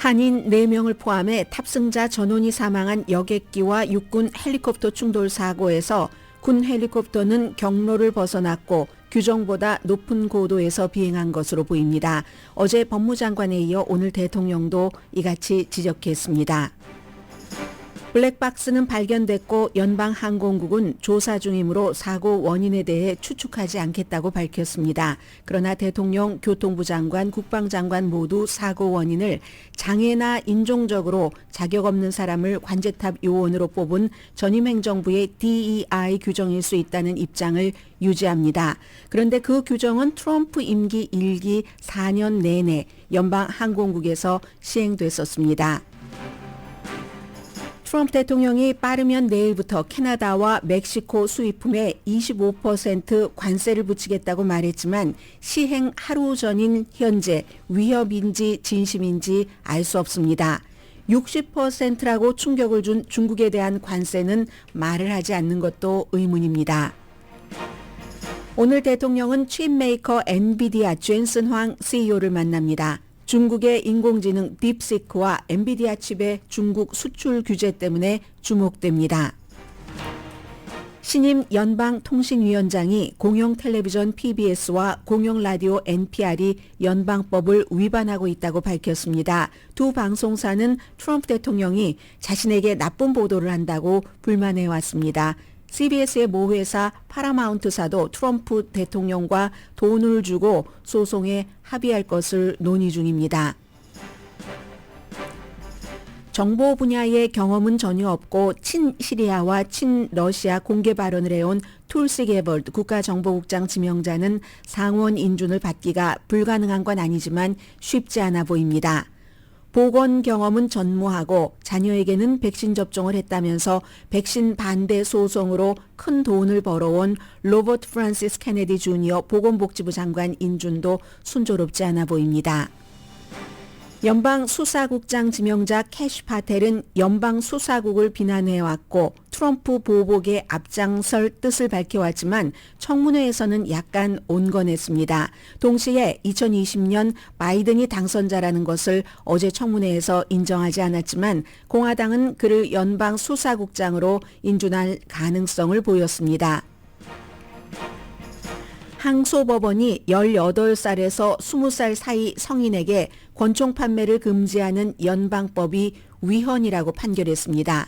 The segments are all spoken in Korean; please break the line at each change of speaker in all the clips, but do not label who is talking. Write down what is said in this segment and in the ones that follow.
한인 4명을 포함해 탑승자 전원이 사망한 여객기와 육군 헬리콥터 충돌 사고에서 군 헬리콥터는 경로를 벗어났고 규정보다 높은 고도에서 비행한 것으로 보입니다. 어제 법무장관에 이어 오늘 대통령도 이같이 지적했습니다. 블랙박스는 발견됐고 연방항공국은 조사 중이므로 사고 원인에 대해 추측하지 않겠다고 밝혔습니다. 그러나 대통령, 교통부 장관, 국방장관 모두 사고 원인을 장애나 인종적으로 자격 없는 사람을 관제탑 요원으로 뽑은 전임 행정부의 DEI 규정일 수 있다는 입장을 유지합니다. 그런데 그 규정은 트럼프 임기 1기 4년 내내 연방항공국에서 시행됐었습니다. 트럼프 대통령이 빠르면 내일부터 캐나다와 멕시코 수입품에 25% 관세를 붙이겠다고 말했지만 시행 하루 전인 현재 위협인지 진심인지 알 수 없습니다. 60%라고 충격을 준 중국에 대한 관세는 말을 하지 않는 것도 의문입니다. 오늘 대통령은 칩메이커 엔비디아 젠슨 황 CEO를 만납니다. 중국의 인공지능 딥시크와 엔비디아 칩의 중국 수출 규제 때문에 주목됩니다. 신임 연방통신위원장이 공영텔레비전 PBS와 공영라디오 NPR이 연방법을 위반하고 있다고 밝혔습니다. 두 방송사는 트럼프 대통령이 자신에게 나쁜 보도를 한다고 불만해왔습니다. CBS의 모 회사 파라마운트사도 트럼프 대통령과 돈을 주고 소송에 합의할 것을 논의 중입니다. 정보 분야의 경험은 전혀 없고 친시리아와 친러시아 공개 발언을 해온 툴시 게벌드 국가정보국장 지명자는 상원 인준을 받기가 불가능한 건 아니지만 쉽지 않아 보입니다. 보건 경험은 전무하고 자녀에게는 백신 접종을 했다면서 백신 반대 소송으로 큰 돈을 벌어온 로버트 프란시스 케네디 주니어 보건복지부 장관 인준도 순조롭지 않아 보입니다. 연방수사국장 지명자 캐시 파텔은 연방수사국을 비난해왔고 트럼프 보복에 앞장설 뜻을 밝혀왔지만 청문회에서는 약간 온건했습니다. 동시에 2020년 바이든이 당선자라는 것을 어제 청문회에서 인정하지 않았지만 공화당은 그를 연방수사국장으로 인준할 가능성을 보였습니다. 항소법원이 18살에서 20살 사이 성인에게 권총 판매를 금지하는 연방법이 위헌이라고 판결했습니다.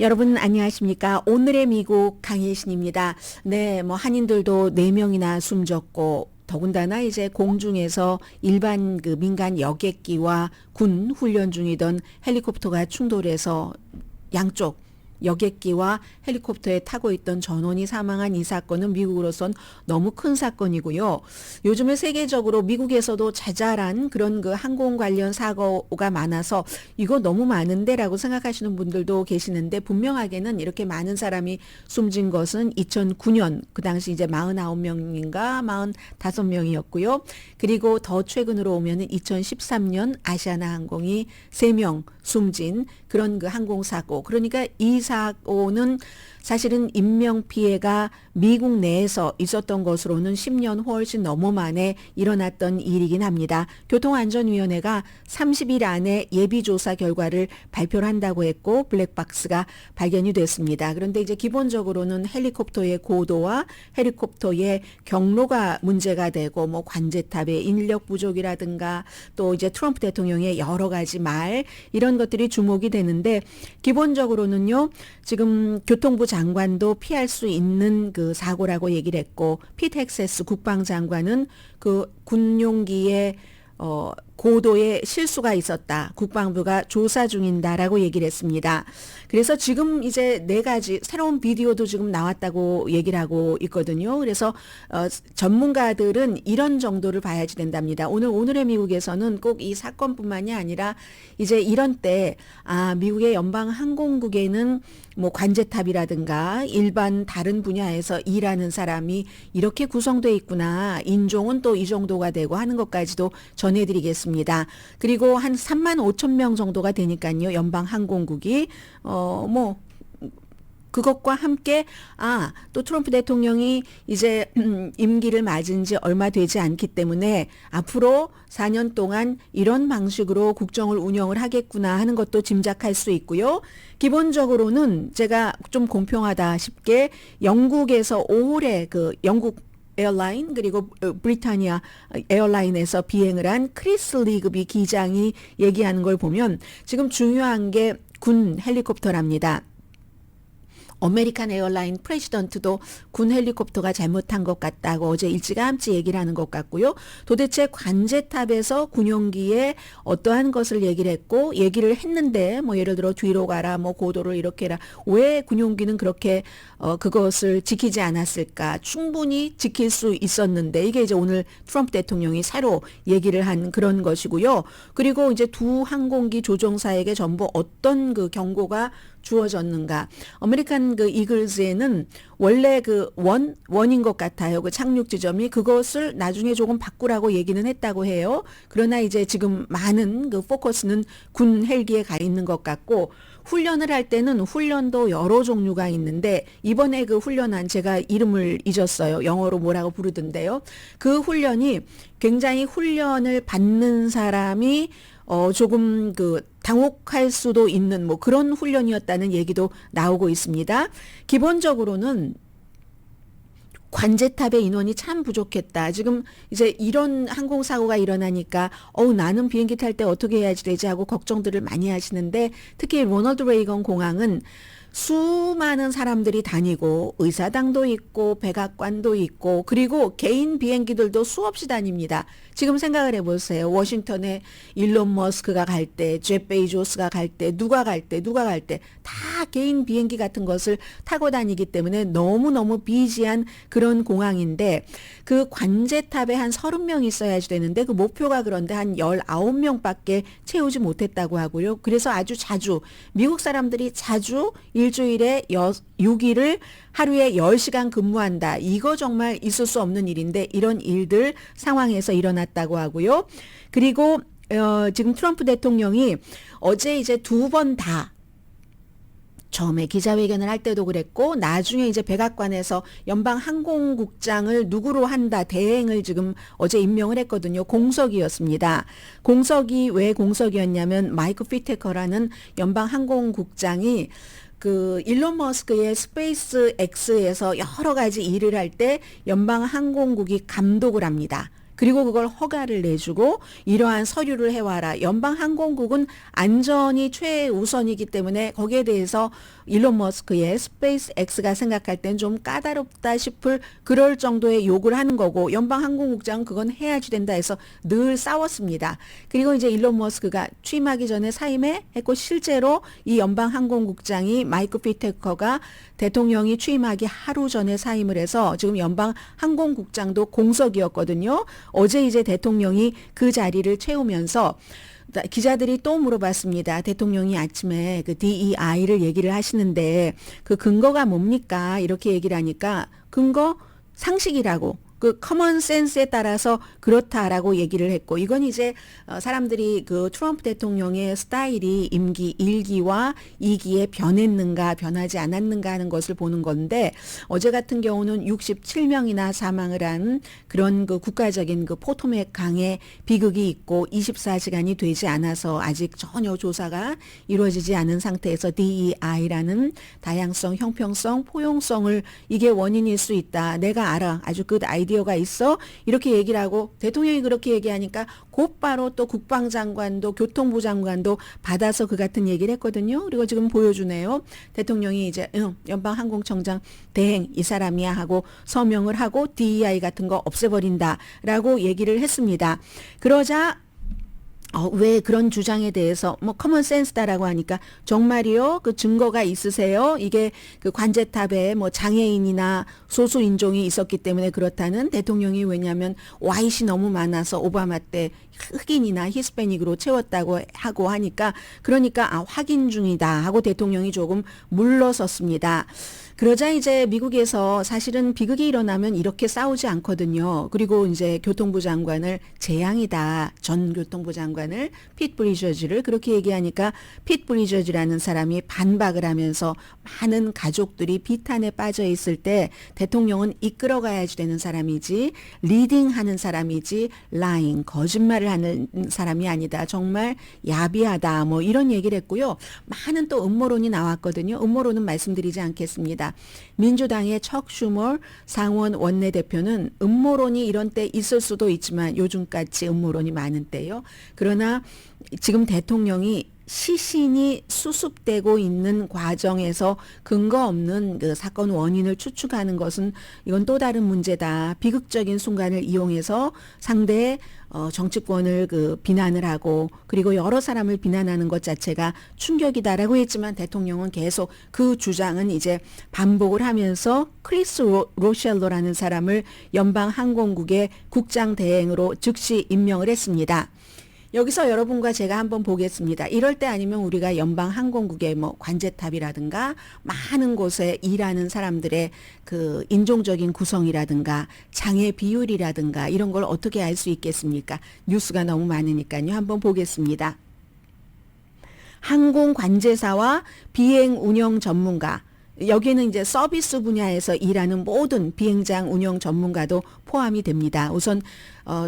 여러분 안녕하십니까? 오늘의 미국 강혜신입니다. 네, 한인들도 4명이나 숨졌고 더군다나 이제 공중에서 일반 민간 여객기와 군 훈련 중이던 헬리콥터가 충돌해서 양쪽 여객기와 헬리콥터에 타고 있던 전원이 사망한 이 사건은 미국으로선 너무 큰 사건이고요. 요즘에 세계적으로 미국에서도 자잘한 그런 항공 관련 사고가 많아서 이거 너무 많은데라고 생각하시는 분들도 계시는데 분명하게는 이렇게 많은 사람이 숨진 것은 2009년 그 당시 이제 49명인가 45명이었고요. 그리고 더 최근으로 오면은 2013년 아시아나 항공이 3명 숨진 그런 항공사고 그러니까 이 사고는 사실은 인명피해가 미국 내에서 있었던 것으로는 10년 훨씬 넘어 만에 일어났던 일이긴 합니다. 교통안전위원회가 30일 안에 예비조사 결과를 발표를 한다고 했고 블랙박스가 발견이 됐습니다. 그런데 이제 기본적으로는 헬리콥터의 고도와 헬리콥터의 경로가 문제가 되고 관제탑의 인력 부족이라든가 또 이제 트럼프 대통령의 여러 가지 말 이런 것들이 주목이 되는데 기본적으로는요. 지금 교통부 장관도 피할 수 있는 사고라고 얘기를 했고 피트 헥세스 국방장관은 군용기의 고도에 실수가 있었다. 국방부가 조사 중인다라고 얘기를 했습니다. 그래서 지금 이제 4가지 새로운 비디오도 지금 나왔다고 얘기를 하고 있거든요. 그래서 전문가들은 이런 정도를 봐야지 된답니다. 오늘의 미국에서는 꼭 이 사건뿐만이 아니라 이제 이런 때 미국의 연방항공국에는 관제탑이라든가 일반 다른 분야에서 일하는 사람이 이렇게 구성되어 있구나. 인종은 또 이 정도가 되고 하는 것까지도 전해드리겠습니다. 그리고 한 3만 5천 명 정도가 되니까요. 연방항공국이 그것과 함께 또 트럼프 대통령이 이제 임기를 맞은 지 얼마 되지 않기 때문에 앞으로 4년 동안 이런 방식으로 국정을 운영을 하겠구나 하는 것도 짐작할 수 있고요. 기본적으로는 제가 좀 공평하다 싶게 영국에서 올해 그 영국 에어라인 그리고 브리타니아 에어라인에서 비행을 한 크리스 리그비 기장이 얘기하는 걸 보면 지금 중요한 게 군 헬리콥터랍니다. 아메리칸 에어라인 프레지던트도 군 헬리콥터가 잘못한 것 같다고 어제 일찌감치 얘기를 하는 것 같고요. 도대체 관제탑에서 군용기에 어떠한 것을 얘기를 했고 얘기를 했는데 뭐 예를 들어 뒤로 가라 뭐 고도를 이렇게 해라 왜 군용기는 그렇게 그것을 지키지 않았을까 충분히 지킬 수 있었는데 이게 이제 오늘 트럼프 대통령이 새로 얘기를 한 그런 것이고요. 그리고 이제 두 항공기 조종사에게 전부 어떤 그 경고가 주어졌는가. 아메리칸 그 이글즈에는 원래 그 원인 것 같아요. 그 착륙 지점이 그것을 나중에 조금 바꾸라고 얘기는 했다고 해요. 그러나 이제 지금 많은 그 포커스는 군 헬기에 가 있는 것 같고 훈련을 할 때는 훈련도 여러 종류가 있는데 이번에 그 훈련한 제가 이름을 잊었어요. 영어로 뭐라고 부르던데요. 그 훈련이 굉장히 훈련을 받는 사람이 조금 그 당혹할 수도 있는 뭐 그런 훈련이었다는 얘기도 나오고 있습니다. 기본적으로는 관제탑의 인원이 참 부족했다. 지금 이제 이런 항공사고가 일어나니까 나는 비행기 탈 때 어떻게 해야지 되지 하고 걱정들을 많이 하시는데 특히 로널드 레이건 공항은 수많은 사람들이 다니고 의사당도 있고 백악관도 있고 그리고 개인 비행기들도 수없이 다닙니다. 지금 생각을 해보세요. 워싱턴에 일론 머스크가 갈 때, 제프 베이조스가 갈 때, 누가 갈 때 다 개인 비행기 같은 것을 타고 다니기 때문에 너무너무 비지한 그런 공항인데 그 관제탑에 한 30명 있어야지 되는데 그 목표가 그런데 한 19명밖에 채우지 못했다고 하고요. 그래서 아주 자주 미국 사람들이 자주 일주일에 6일을 하루에 10시간 근무한다. 이거 정말 있을 수 없는 일인데 이런 일들 상황에서 일어났다고 하고요. 그리고 지금 트럼프 대통령이 어제 이제 두 번 다 처음에 기자회견을 할 때도 그랬고 나중에 이제 백악관에서 연방항공국장을 누구로 한다 대행을 지금 어제 임명을 했거든요. 공석이었습니다. 공석이 왜 공석이었냐면 마이크 피테커라는 연방항공국장이 그 일론 머스크의 스페이스 X에서 여러 가지 일을 할 때 연방항공국이 감독을 합니다. 그리고 그걸 허가를 내주고 이러한 서류를 해와라. 연방항공국은 안전이 최우선이기 때문에 거기에 대해서 일론 머스크의 스페이스 X가 생각할 땐 좀 까다롭다 싶을 그럴 정도의 요구를 하는 거고 연방항공국장은 그건 해야지 된다 해서 늘 싸웠습니다. 그리고 이제 일론 머스크가 취임하기 전에 사임해 했고 실제로 이 연방항공국장이 마이크 피테커가 대통령이 취임하기 하루 전에 사임을 해서 지금 연방항공국장도 공석이었거든요. 어제 이제 대통령이 그 자리를 채우면서 기자들이 또 물어봤습니다. 대통령이 아침에 그 DEI를 얘기를 하시는데 그 근거가 뭡니까? 이렇게 얘기를 하니까 근거 상식이라고. 그 커먼 센스에 따라서 그렇다라고 얘기를 했고 이건 이제 사람들이 그 트럼프 대통령의 스타일이 임기 1기와 2기에 변했는가 변하지 않았는가 하는 것을 보는 건데 어제 같은 경우는 67명이나 사망을 한 그런 그 국가적인 그 포토맥 강의 비극이 있고 24시간이 되지 않아서 아직 전혀 조사가 이루어지지 않은 상태에서 DEI라는 다양성, 형평성, 포용성을 이게 원인일 수 있다. 내가 알아. 아주 그 아이디어가 있어. 이렇게 얘기를 하고 대통령이 그렇게 얘기하니까 곧바로 또 국방장관도 교통부 장관도 받아서 그 같은 얘기를 했거든요. 그리고 지금 보여주네요. 대통령이 이제 연방항공청장 대행 이 사람이야 하고 서명을 하고 DEI 같은 거 없애버린다라고 얘기를 했습니다. 그러자 왜 그런 주장에 대해서 뭐 커먼 센스다라고 하니까 정말이요? 그 증거가 있으세요? 이게 그 관제탑에 뭐 장애인이나 소수 인종이 있었기 때문에 그렇다는 대통령이 왜냐하면 와이시 너무 많아서 오바마 때 흑인이나 히스패닉으로 채웠다고 하고 하니까 그러니까 확인 중이다 하고 대통령이 조금 물러섰습니다. 그러자 이제 미국에서 사실은 비극이 일어나면 이렇게 싸우지 않거든요. 그리고 이제 교통부 장관을 재앙이다. 전 교통부 장관을 핏 브리저즈를 그렇게 얘기하니까 핏 브리저즈라는 사람이 반박을 하면서 많은 가족들이 비탄에 빠져 있을 때 대통령은 이끌어가야지 되는 사람이지 리딩하는 사람이지 라잉 거짓말을 하는 사람이 아니다. 정말 야비하다. 뭐 이런 얘기를 했고요. 많은 또 음모론이 나왔거든요. 음모론은 말씀드리지 않겠습니다. 민주당의 척 슈머 상원 원내대표는 음모론이 이런 때 있을 수도 있지만 요즘같이 음모론이 많은 때요. 그러나 지금 대통령이 시신이 수습되고 있는 과정에서 근거 없는 그 사건 원인을 추측하는 것은 이건 또 다른 문제다. 비극적인 순간을 이용해서 상대의 정치권을 그 비난을 하고 그리고 여러 사람을 비난하는 것 자체가 충격이다라고 했지만 대통령은 계속 그 주장은 이제 반복을 하면서 크리스 로셸로라는 사람을 연방항공국의 국장 대행으로 즉시 임명을 했습니다. 여기서 여러분과 제가 한번 보겠습니다. 이럴 때 아니면 우리가 연방항공국의 뭐 관제탑이라든가 많은 곳에 일하는 사람들의 그 인종적인 구성이라든가 장애 비율이라든가 이런 걸 어떻게 알 수 있겠습니까? 뉴스가 너무 많으니까요. 한번 보겠습니다. 항공관제사와 비행 운영 전문가 여기에는 이제 서비스 분야에서 일하는 모든 비행장 운영 전문가도 포함이 됩니다. 우선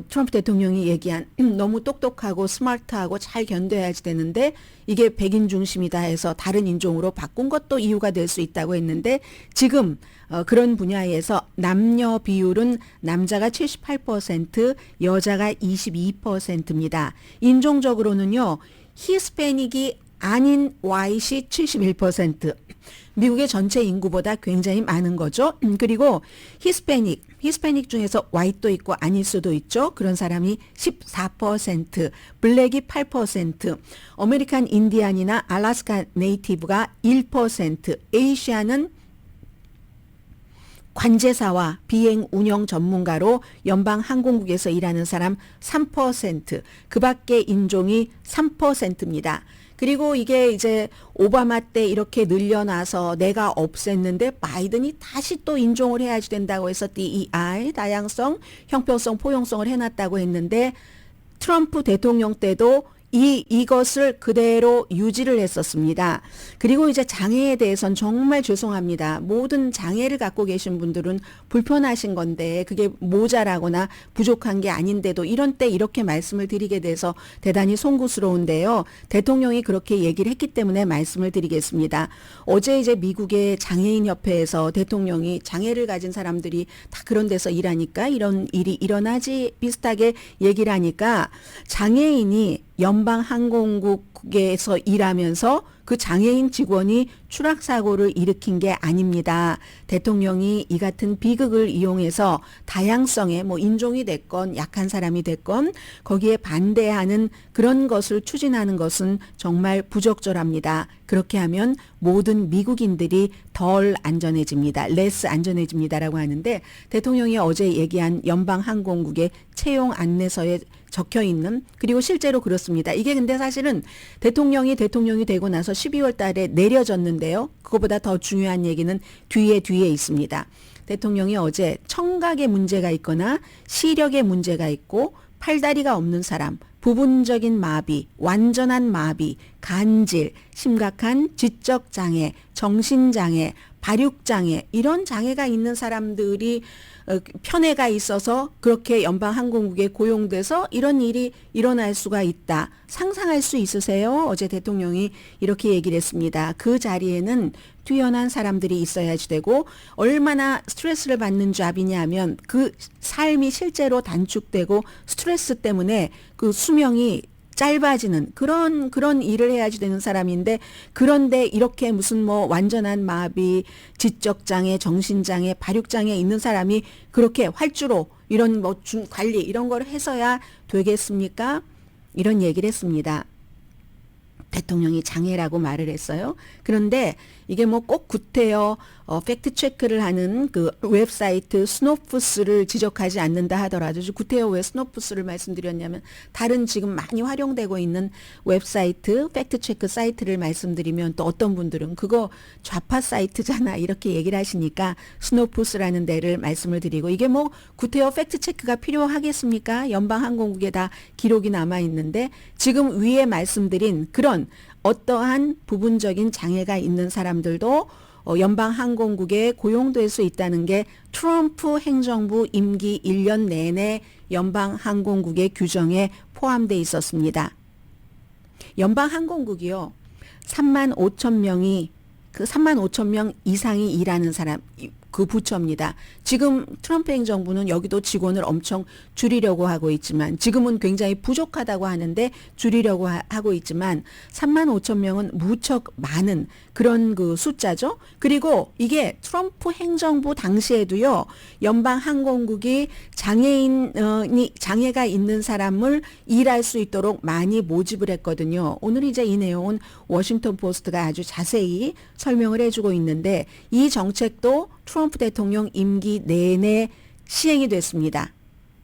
트럼프 대통령이 얘기한 너무 똑똑하고 스마트하고 잘 견뎌야지 되는데 이게 백인 중심이다 해서 다른 인종으로 바꾼 것도 이유가 될 수 있다고 했는데 지금 그런 분야에서 남녀 비율은 남자가 78%, 여자가 22%입니다. 인종적으로는요. 히스패닉이 아닌 white이 71%. 미국의 전체 인구보다 굉장히 많은 거죠. 그리고 히스패닉 중에서 white도 있고 아닐 수도 있죠. 그런 사람이 14%, 블랙이 8%, 아메리칸 인디안이나 알래스카 네이티브가 1%, 에이시아는 관제사와 비행 운영 전문가로 연방항공국에서 일하는 사람 3%, 그 밖의 인종이 3%입니다. 그리고 이게 이제 오바마 때 이렇게 늘려놔서 내가 없앴는데 바이든이 다시 또 인종을 해야지 된다고 해서 DEI, 다양성, 형평성, 포용성을 해놨다고 했는데 트럼프 대통령 때도 이것을 그대로 유지를 했었습니다. 그리고 이제 장애에 대해서는 정말 죄송합니다. 모든 장애를 갖고 계신 분들은 불편하신 건데 그게 모자라거나 부족한 게 아닌데도 이런 때 이렇게 말씀을 드리게 돼서 대단히 송구스러운데요. 대통령이 그렇게 얘기를 했기 때문에 말씀을 드리겠습니다. 어제 이제 미국의 장애인협회에서 대통령이 장애를 가진 사람들이 다 그런 데서 일하니까 이런 일이 일어나지 비슷하게 얘기를 하니까 장애인이 연방항공국에서 일하면서 그 장애인 직원이 추락사고를 일으킨 게 아닙니다. 대통령이 이 같은 비극을 이용해서 다양성에 뭐 인종이 됐건 약한 사람이 됐건 거기에 반대하는 그런 것을 추진하는 것은 정말 부적절합니다. 그렇게 하면 모든 미국인들이 덜 안전해집니다. less 안전해집니다라고 하는데 대통령이 어제 얘기한 연방항공국의 채용 안내서에 적혀 있는 그리고 실제로 그렇습니다. 이게 근데 사실은 대통령이 되고 나서 12월 달에 내려졌는데요. 그거보다 더 중요한 얘기는 뒤에 있습니다. 대통령이 어제 청각에 문제가 있거나 시력에 문제가 있고 팔다리가 없는 사람, 부분적인 마비, 완전한 마비, 간질, 심각한 지적 장애, 정신장애, 발육장애 이런 장애가 있는 사람들이 편애가 있어서 그렇게 연방항공국에 고용돼서 이런 일이 일어날 수가 있다. 상상할 수 있으세요? 어제 대통령이 이렇게 얘기를 했습니다. 그 자리에는 뛰어난 사람들이 있어야지 되고 얼마나 스트레스를 받는 잡이냐면 그 삶이 실제로 단축되고 스트레스 때문에 그 수명이 짧아지는 그런 일을 해야지 되는 사람인데 그런데 이렇게 무슨 뭐 완전한 마비, 지적장애, 정신장애, 발육장애 있는 사람이 그렇게 활주로 이런 뭐 관리 이런 걸 해서야 되겠습니까? 이런 얘기를 했습니다. 대통령이 장애라고 말을 했어요. 그런데 이게 뭐 꼭 구태여 팩트 체크를 하는 그 웹사이트 스노푸스를 지적하지 않는다 하더라도, 구태여 왜 스노푸스를 말씀드렸냐면 다른 지금 많이 활용되고 있는 웹사이트 팩트 체크 사이트를 말씀드리면 또 어떤 분들은 그거 좌파 사이트잖아 이렇게 얘기를 하시니까 스노푸스라는 데를 말씀을 드리고, 이게 뭐 구태여 팩트 체크가 필요하겠습니까? 연방항공국에 다 기록이 남아 있는데, 지금 위에 말씀드린 그런 어떠한 부분적인 장애가 있는 사람들도 연방항공국에 고용될 수 있다는 게 트럼프 행정부 임기 1년 내내 연방항공국의 규정에 포함되어 있었습니다. 연방항공국이요, 3만 5천 명이, 그 3만 5천 명 이상이 일하는 사람, 그 부처입니다. 지금 트럼프 행정부는 여기도 직원을 엄청 줄이려고 하고 있지만, 지금은 굉장히 부족하다고 하는데 줄이려고 하고 있지만 3만 5천 명은 무척 많은 그런 그 숫자죠. 그리고 이게 트럼프 행정부 당시에도요, 연방항공국이 장애가 있는 사람을 일할 수 있도록 많이 모집을 했거든요. 오늘 이제 이 내용은 워싱턴 포스트가 아주 자세히 설명을 해주고 있는데, 이 정책도 트럼프 대통령 임기 내내 시행이 됐습니다.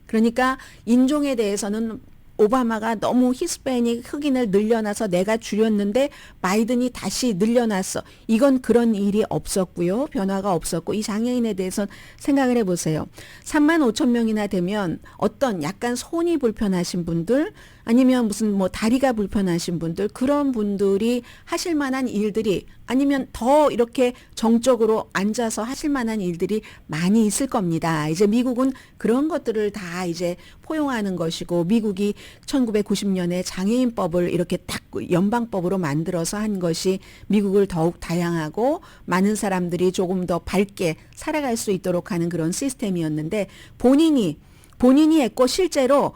그러니까 인종에 대해서는 오바마가 너무 히스패닉 흑인을 늘려놔서 내가 줄였는데 바이든이 다시 늘려놨어. 이건 그런 일이 없었고요. 변화가 없었고, 이 장애인에 대해서는 생각을 해보세요. 3만 5천 명이나 되면 어떤 약간 손이 불편하신 분들, 아니면 무슨 뭐 다리가 불편하신 분들, 그런 분들이 하실 만한 일들이, 아니면 더 이렇게 정적으로 앉아서 하실 만한 일들이 많이 있을 겁니다. 이제 미국은 그런 것들을 다 이제 포용하는 것이고, 미국이 1990년에 장애인법을 이렇게 딱 연방법으로 만들어서 한 것이 미국을 더욱 다양하고 많은 사람들이 조금 더 밝게 살아갈 수 있도록 하는 그런 시스템이었는데, 본인이 했고, 실제로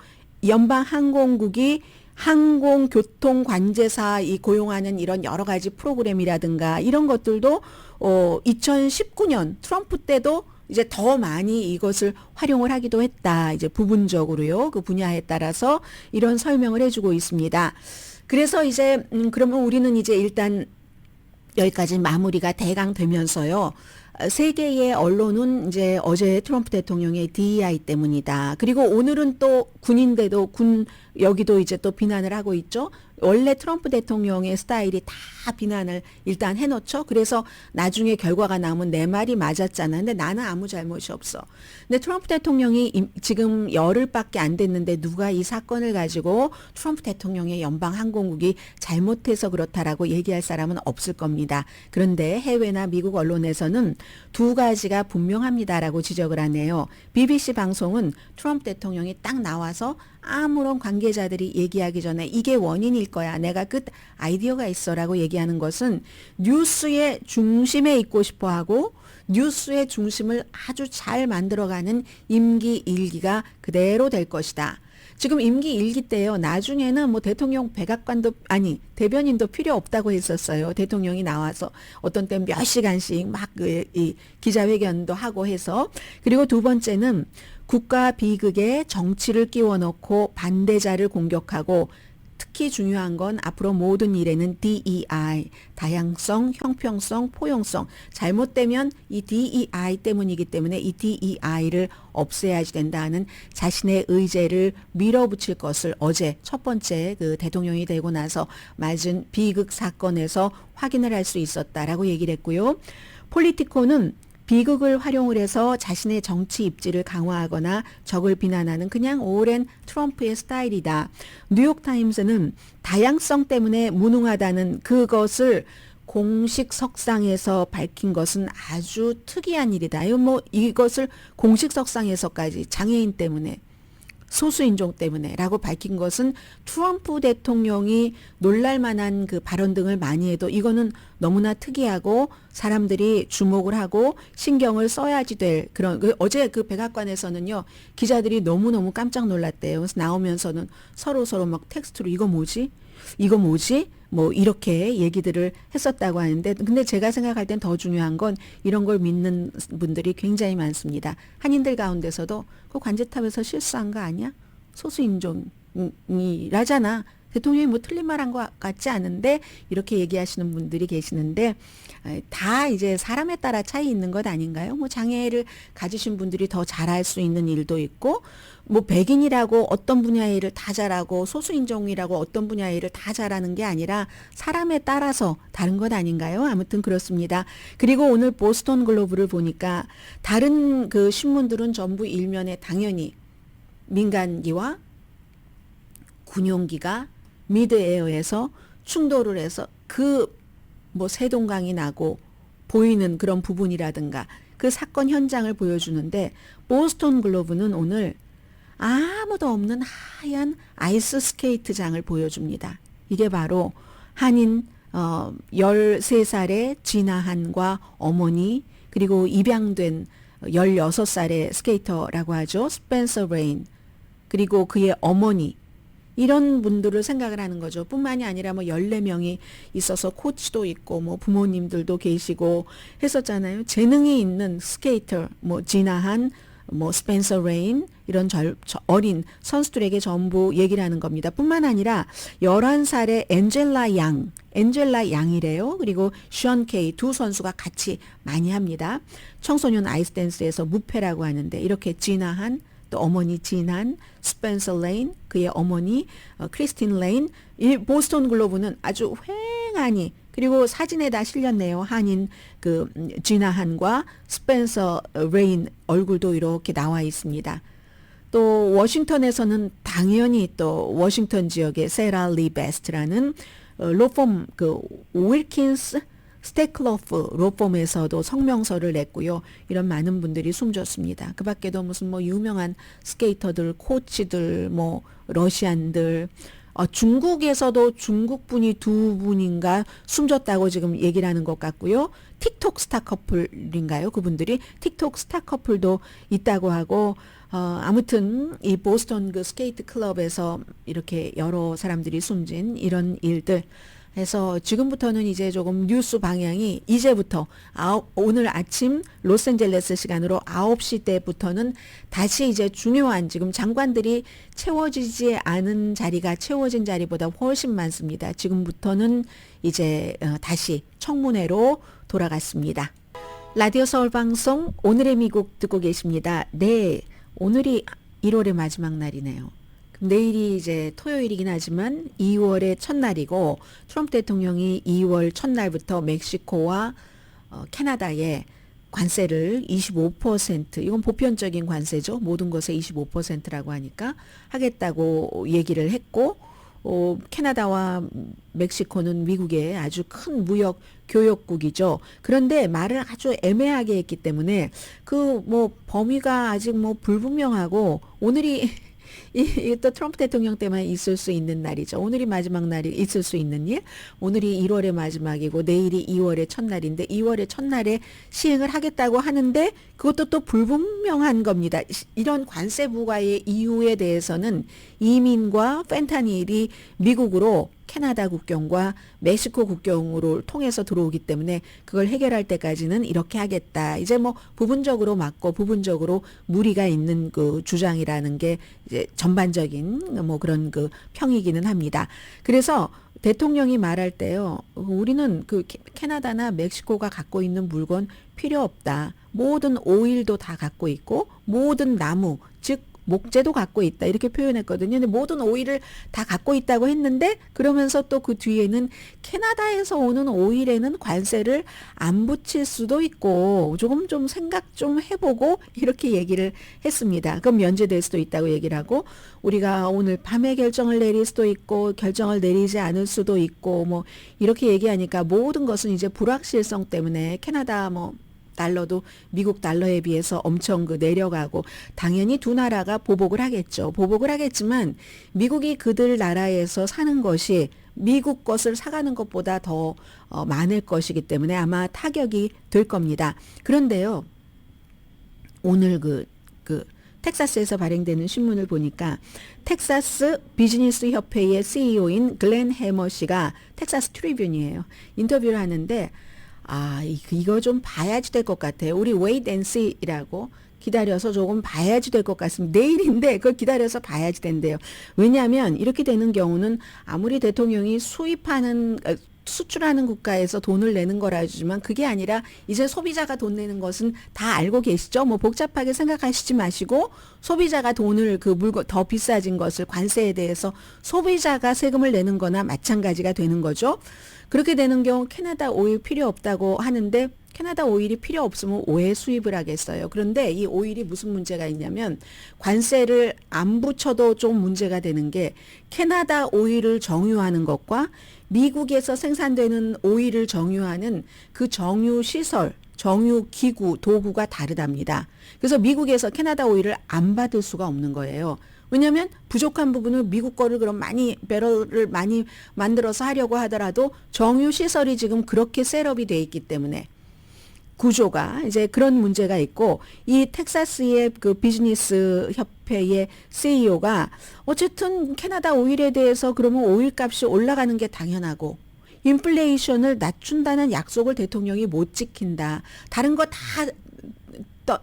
연방항공국이 항공교통관제사 이 고용하는 이런 여러 가지 프로그램이라든가 이런 것들도 2019년 트럼프 때도 이제 더 많이 이것을 활용을 하기도 했다. 이제 부분적으로요. 그 분야에 따라서 이런 설명을 해주고 있습니다. 그래서 이제 그러면 우리는 이제 일단 여기까지 마무리가 대강 되면서요. 세계의 언론은 이제 어제 트럼프 대통령의 DEI 때문이다. 그리고 오늘은 또 군인데도 여기도 이제 또 비난을 하고 있죠. 원래 트럼프 대통령의 스타일이 다 비난을 일단 해놓죠. 그래서 나중에 결과가 나오면 내 말이 맞았잖아. 근데 나는 아무 잘못이 없어. 근데 트럼프 대통령이 지금 열흘밖에 안 됐는데 누가 이 사건을 가지고 트럼프 대통령의 연방항공국이 잘못해서 그렇다라고 얘기할 사람은 없을 겁니다. 그런데 해외나 미국 언론에서는 두 가지가 분명합니다라고 지적을 하네요. BBC 방송은 트럼프 대통령이 딱 나와서 아무런 관계자들이 얘기하기 전에 이게 원인일 거야, 내가 그 아이디어가 있어라고 얘기하는 것은 뉴스의 중심에 있고 싶어하고 뉴스의 중심을 아주 잘 만들어가는 임기 1기가 그대로 될 것이다. 지금 임기 1기 때요, 나중에는 뭐 대통령 백악관도 대변인도 필요 없다고 했었어요. 대통령이 나와서 어떤 때 몇 시간씩 막 이 기자회견도 하고 해서. 그리고 두 번째는 국가 비극에 정치를 끼워 넣고 반대자를 공격하고, 특히 중요한 건 앞으로 모든 일에는 DEI, 다양성, 형평성, 포용성, 잘못되면 이 DEI 때문이기 때문에 이 DEI를 없애야지 된다는 자신의 의제를 밀어붙일 것을 어제 첫 번째 그 대통령이 되고 나서 맞은 비극 사건에서 확인을 할 수 있었다라고 얘기를 했고요. 폴리티코는 비극을 활용을 해서 자신의 정치 입지를 강화하거나 적을 비난하는 그냥 오랜 트럼프의 스타일이다. 뉴욕타임스는 다양성 때문에 무능하다는 그것을 공식 석상에서 밝힌 것은 아주 특이한 일이다. 이것을 공식 석상에서까지 장애인 때문에, 소수인종 때문에 라고 밝힌 것은 트럼프 대통령이 놀랄만한 그 발언 등을 많이 해도 이거는 너무나 특이하고 사람들이 주목을 하고 신경을 써야지 될 그런, 어제 그 백악관에서는요, 기자들이 너무너무 깜짝 놀랐대요. 그래서 나오면서는 서로 막 텍스트로 이거 뭐지? 뭐 이렇게 얘기들을 했었다고 하는데, 근데 제가 생각할 땐 더 중요한 건 이런 걸 믿는 분들이 굉장히 많습니다. 한인들 가운데서도 그 관제탑에서 실수한 거 아니야? 소수인종이라잖아. 대통령이 뭐 틀린 말 한 것 같지 않은데 이렇게 얘기하시는 분들이 계시는데 다 이제 사람에 따라 차이 있는 것 아닌가요? 뭐 장애를 가지신 분들이 더 잘할 수 있는 일도 있고 뭐 백인이라고 어떤 분야의 일을 다 잘하고 소수인종이라고 어떤 분야의 일을 다 잘하는 게 아니라 사람에 따라서 다른 것 아닌가요? 아무튼 그렇습니다. 그리고 오늘 보스턴 글로브를 보니까 다른 그 신문들은 전부 일면에 당연히 민간기와 군용기가 미드에어에서 충돌을 해서 그 뭐 세동강이 나고 보이는 그런 부분이라든가 그 사건 현장을 보여주는데 보스턴 글로브는 오늘 아무도 없는 하얀 아이스 스케이트장을 보여줍니다. 이게 바로 한인 13살의 진아한과 어머니 그리고 입양된 16살의 스케이터라고 하죠. 스펜서 레인 그리고 그의 어머니 이런 분들을 생각을 하는 거죠. 뿐만이 아니라 뭐 14명이 있어서 코치도 있고 뭐 부모님들도 계시고 했었잖아요. 재능이 있는 스케이터 뭐 진아한 뭐 스펜서 레인 이런 어린 선수들에게 전부 얘기를 하는 겁니다. 뿐만 아니라 11살의 엔젤라 양이래요. 그리고 션 케이 두 선수가 같이 많이 합니다. 청소년 아이스댄스에서 무패라고 하는데 이렇게 진아한 또 어머니 진한, 스펜서 레인, 그의 어머니 크리스틴 레인, 이 보스턴 글로브는 아주 휑하니 그리고 사진에 다 실렸네요. 한인 그 진아한과 스펜서 레인 얼굴도 이렇게 나와 있습니다. 또 워싱턴에서는 당연히 또 워싱턴 지역의 세라 리 베스트라는 로펌 그 윌킨스 스테클로프 로펌에서도 성명서를 냈고요. 이런 많은 분들이 숨졌습니다. 그 밖에도 무슨 뭐 유명한 스케이터들, 코치들, 뭐 러시안들, 중국에서도 중국분이 두 분인가 숨졌다고 지금 얘기를 하는 것 같고요. 틱톡 스타 커플인가요? 그분들이 틱톡 스타 커플도 있다고 하고 아무튼 이 보스턴 그 스케이트 클럽에서 이렇게 여러 사람들이 숨진 이런 일들 해서 지금부터는 이제 조금 뉴스 방향이 이제부터 오늘 아침 로스앤젤레스 시간으로 9시 때부터는 다시 이제 중요한 지금 장관들이 채워지지 않은 자리가 채워진 자리보다 훨씬 많습니다. 지금부터는 이제 다시 청문회로 돌아갔습니다. 라디오 서울 방송 오늘의 미국 듣고 계십니다. 네, 오늘이 1월의 마지막 날이네요. 내일이 이제 토요일이긴 하지만 2월의 첫날이고 트럼프 대통령이 2월 첫날부터 멕시코와 캐나다에 관세를 25% 이건 보편적인 관세죠. 모든 것에 25%라고 하니까 하겠다고 얘기를 했고 캐나다와 멕시코는 미국의 아주 큰 무역 교역국이죠. 그런데 말을 아주 애매하게 했기 때문에 그 뭐 범위가 아직 뭐 불분명하고 오늘이 또 트럼프 대통령 때만 있을 수 있는 날이죠. 오늘이 마지막 날이 있을 수 있는 일. 오늘이 1월의 마지막이고 내일이 2월의 첫날인데 2월의 첫날에 시행을 하겠다고 하는데 그것도 또 불분명한 겁니다. 이런 관세 부과의 이유에 대해서는 이민과 펜타닐이 미국으로 캐나다 국경과 멕시코 국경으로 통해서 들어오기 때문에 그걸 해결할 때까지는 이렇게 하겠다. 이제 뭐 부분적으로 맞고 부분적으로 무리가 있는 그 주장이라는 게 이제 전반적인 뭐 그런 그 평이기는 합니다. 그래서 대통령이 말할 때요. 우리는 그 캐나다나 멕시코가 갖고 있는 물건 필요 없다. 모든 오일도 다 갖고 있고 모든 나무 즉 목재도 갖고 있다 이렇게 표현했거든요. 근데 모든 오일을 다 갖고 있다고 했는데 그러면서 또 그 뒤에는 캐나다에서 오는 오일에는 관세를 안 붙일 수도 있고 조금 좀 생각 좀 해보고 이렇게 얘기를 했습니다. 그럼 면제될 수도 있다고 얘기를 하고 우리가 오늘 밤에 결정을 내릴 수도 있고 결정을 내리지 않을 수도 있고 뭐 이렇게 얘기하니까 모든 것은 이제 불확실성 때문에 캐나다 뭐 달러도 미국 달러에 비해서 엄청 그 내려가고 당연히 두 나라가 보복을 하겠죠. 보복을 하겠지만 미국이 그들 나라에서 사는 것이 미국 것을 사가는 것보다 더 많을 것이기 때문에 아마 타격이 될 겁니다. 그런데요. 오늘 그 텍사스에서 발행되는 신문을 보니까 텍사스 비즈니스 협회의 CEO인 글렌 해머 씨가 텍사스 트리뷴이에요. 인터뷰를 하는데 이거 좀 봐야지 될 것 같아요. 우리 wait and see라고 기다려서 조금 봐야지 될 것 같습니다. 내일인데 그걸 기다려서 봐야지 된대요. 왜냐하면 이렇게 되는 경우는 아무리 대통령이 수출하는 국가에서 돈을 내는 거라지만 그게 아니라 이제 소비자가 돈 내는 것은 다 알고 계시죠? 뭐 복잡하게 생각하시지 마시고 소비자가 돈을 그 물건 더 비싸진 것을 관세에 대해서 소비자가 세금을 내는 거나 마찬가지가 되는 거죠. 그렇게 되는 경우 캐나다 오일 필요 없다고 하는데 캐나다 오일이 필요 없으면 왜 수입을 하겠어요? 그런데 이 오일이 무슨 문제가 있냐면 관세를 안 붙여도 좀 문제가 되는 게 캐나다 오일을 정유하는 것과 미국에서 생산되는 오일을 정유하는 그 정유 시설, 정유 기구, 도구가 다르답니다. 그래서 미국에서 캐나다 오일을 안 받을 수가 없는 거예요. 왜냐하면 부족한 부분을 미국 거를 그럼 배럴을 많이 만들어서 하려고 하더라도 정유 시설이 지금 그렇게 셋업이 돼 있기 때문에 구조가 이제 그런 문제가 있고 이 텍사스의 그 비즈니스 협회의 CEO가 어쨌든 캐나다 오일에 대해서 그러면 오일 값이 올라가는 게 당연하고 인플레이션을 낮춘다는 약속을 대통령이 못 지킨다. 다른 거 다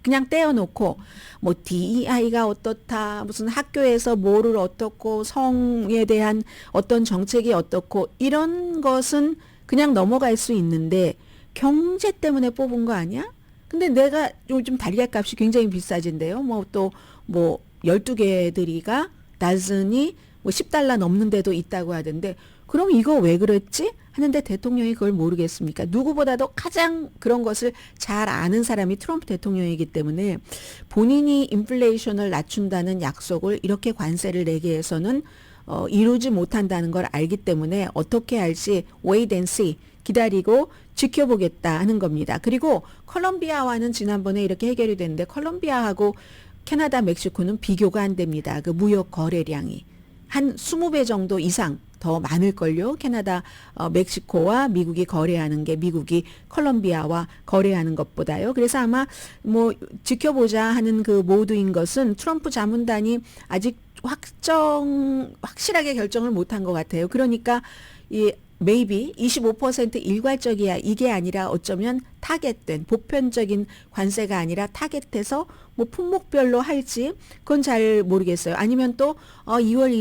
그냥 떼어놓고 뭐 DEI가 어떻다 무슨 학교에서 뭐를 어떻고 성에 대한 어떤 정책이 어떻고 이런 것은 그냥 넘어갈 수 있는데 경제 때문에 뽑은 거 아니야? 근데 내가 요즘 달걀 값이 굉장히 비싸진데요. 뭐 또 뭐 12개들이가 다즌이 뭐 $10 넘는 데도 있다고 하던데 그럼 이거 왜 그랬지? 하는데 대통령이 그걸 모르겠습니까? 누구보다도 가장 그런 것을 잘 아는 사람이 트럼프 대통령이기 때문에 본인이 인플레이션을 낮춘다는 약속을 이렇게 관세를 내게 해서는 이루지 못한다는 걸 알기 때문에 어떻게 할지 wait and see 기다리고 지켜보겠다 하는 겁니다. 그리고 콜롬비아와는 지난번에 이렇게 해결이 됐는데 콜롬비아하고 캐나다, 멕시코는 비교가 안 됩니다. 그 무역 거래량이 한 20배 정도 이상 더 많을걸요. 캐나다, 멕시코와 미국이 거래하는 게 미국이 콜롬비아와 거래하는 것보다요. 그래서 아마 뭐 지켜보자 하는 그 모두인 것은 트럼프 자문단이 아직 확실하게 결정을 못한 것 같아요. 그러니까 이 maybe 25% 일괄적이야. 이게 아니라 어쩌면 타겟된 보편적인 관세가 아니라 타겟해서 뭐 품목별로 할지 그건 잘 모르겠어요. 아니면 또 2월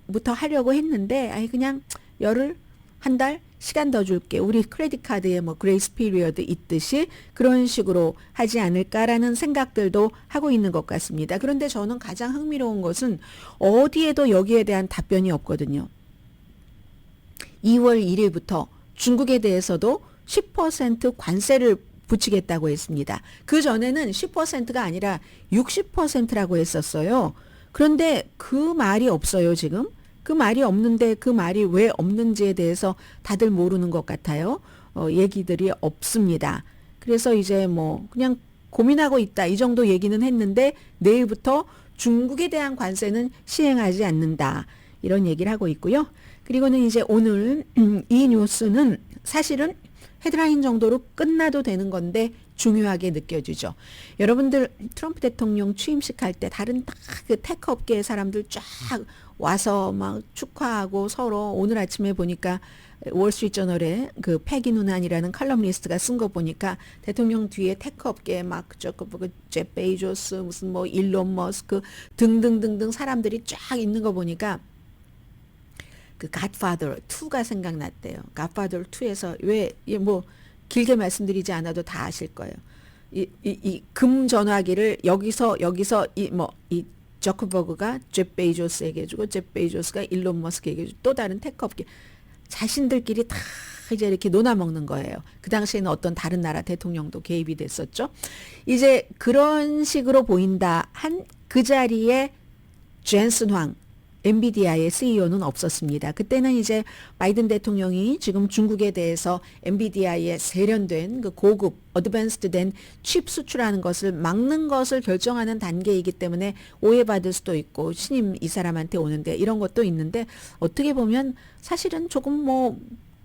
1일부터 하려고 했는데 아니 그냥 열흘 한 달 시간 더 줄게. 우리 크레딧 카드에 뭐 그레이스 피리어드 있듯이 그런 식으로 하지 않을까라는 생각들도 하고 있는 것 같습니다. 그런데 저는 가장 흥미로운 것은 어디에도 여기에 대한 답변이 없거든요. 2월 1일부터 중국에 대해서도 10% 관세를 붙이겠다고 했습니다. 그 전에는 10%가 아니라 60%라고 했었어요. 그런데 그 말이 없어요, 지금. 그 말이 없는데 그 말이 왜 없는지에 대해서 다들 모르는 것 같아요. 얘기들이 없습니다. 그래서 이제 뭐 그냥 고민하고 있다. 이 정도 얘기는 했는데 내일부터 중국에 대한 관세는 시행하지 않는다. 이런 얘기를 하고 있고요. 그리고는 이제 오늘 이 뉴스는 사실은 헤드라인 정도로 끝나도 되는 건데 중요하게 느껴지죠. 여러분들 트럼프 대통령 취임식 할 때 다른 다 그 테크 업계의 사람들 쫙 와서 막 축하하고 서로 오늘 아침에 보니까 월스트리트저널에 그 패기 누난이라는 칼럼니스트가 쓴 거 보니까 대통령 뒤에 테크 업계 막 제 베이조스 무슨 뭐 일론 머스크 등등등등 사람들이 쫙 있는 거 보니까 그 갓파더 2가 생각났대요. 갓파더 2에서 왜 뭐 길게 말씀드리지 않아도 다 아실 거예요. 이 금 전화기를 여기서 이 저커버그가 제 베이조스에게 주고 제 베이조스가 일론 머스크에게 주고 또 다른 테크업계 자신들끼리 다 이제 이렇게 논아먹는 거예요. 그 당시에는 어떤 다른 나라 대통령도 개입이 됐었죠. 이제 그런 식으로 보인다 한 그 자리에 젠슨 황 엔비디아의 CEO는 없었습니다. 그때는 이제 바이든 대통령이 지금 중국에 대해서 엔비디아의 세련된 그 고급 어드밴스드 된 칩 수출하는 것을 막는 것을 결정하는 단계이기 때문에 오해받을 수도 있고 신임 이 사람한테 오는데 이런 것도 있는데 어떻게 보면 사실은 조금 뭐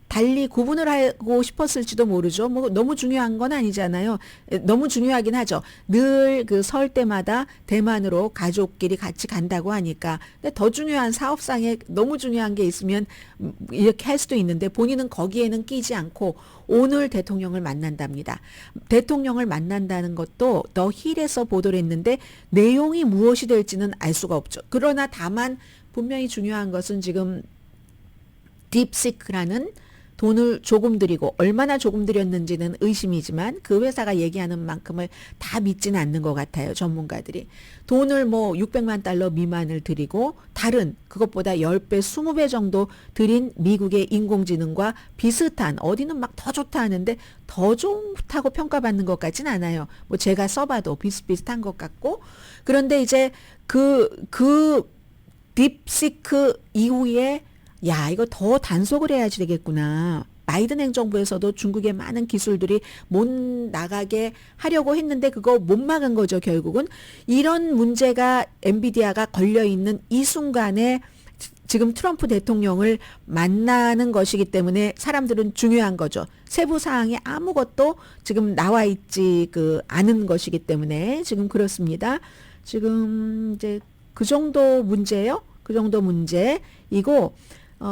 달리 구분을 하고 싶었을지도 모르죠. 뭐 너무 중요한 건 아니잖아요. 너무 중요하긴 하죠. 늘 그 설 때마다 대만으로 가족끼리 같이 간다고 하니까. 근데 더 중요한 사업상에 너무 중요한 게 있으면 이렇게 할 수도 있는데 본인은 거기에는 끼지 않고 오늘 대통령을 만난답니다. 대통령을 만난다는 것도 더 힐에서 보도를 했는데 내용이 무엇이 될지는 알 수가 없죠. 그러나 다만 분명히 중요한 것은 지금 딥시크라는 돈을 조금 들이고 얼마나 조금 들였는지는 의심이지만 그 회사가 얘기하는 만큼을 다 믿지는 않는 것 같아요. 전문가들이. 돈을 뭐 600만 달러 미만을 들이고 다른 그것보다 10배, 20배 정도 들인 미국의 인공지능과 비슷한 어디는 막 더 좋다 하는데 더 좋다고 평가받는 것 같진 않아요. 뭐 제가 써봐도 비슷비슷한 것 같고 그런데 이제 그 딥시크 이후에 야, 이거 더 단속을 해야지 되겠구나. 바이든 행정부에서도 중국의 많은 기술들이 못 나가게 하려고 했는데 그거 못 막은 거죠, 결국은. 이런 문제가 엔비디아가 걸려있는 이 순간에 지금 트럼프 대통령을 만나는 것이기 때문에 사람들은 중요한 거죠. 세부 사항이 아무것도 지금 나와 있지 않은 것이기 때문에 지금 그렇습니다. 지금 이제 그 정도 문제예요. 그 정도 문제이고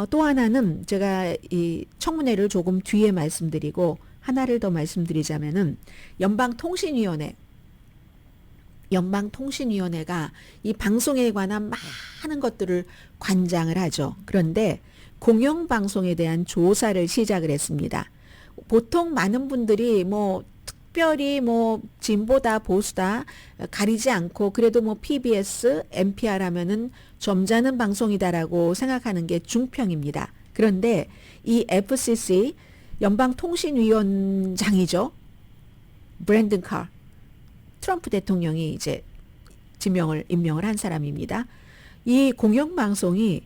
또 하나는 제가 이 청문회를 조금 뒤에 말씀드리고 하나를 더 말씀드리자면은 연방통신위원회가 이 방송에 관한 많은 것들을 관장을 하죠. 그런데 공영방송에 대한 조사를 시작을 했습니다. 보통 많은 분들이 뭐 특별히 뭐 진보다 보수다 가리지 않고 그래도 뭐 PBS, NPR 하면은 점잖은 방송이다라고 생각하는 게 중평입니다. 그런데 이 FCC 연방통신위원장이죠. 브랜든 칼 트럼프 대통령이 이제 임명을 한 사람입니다. 이 공영방송이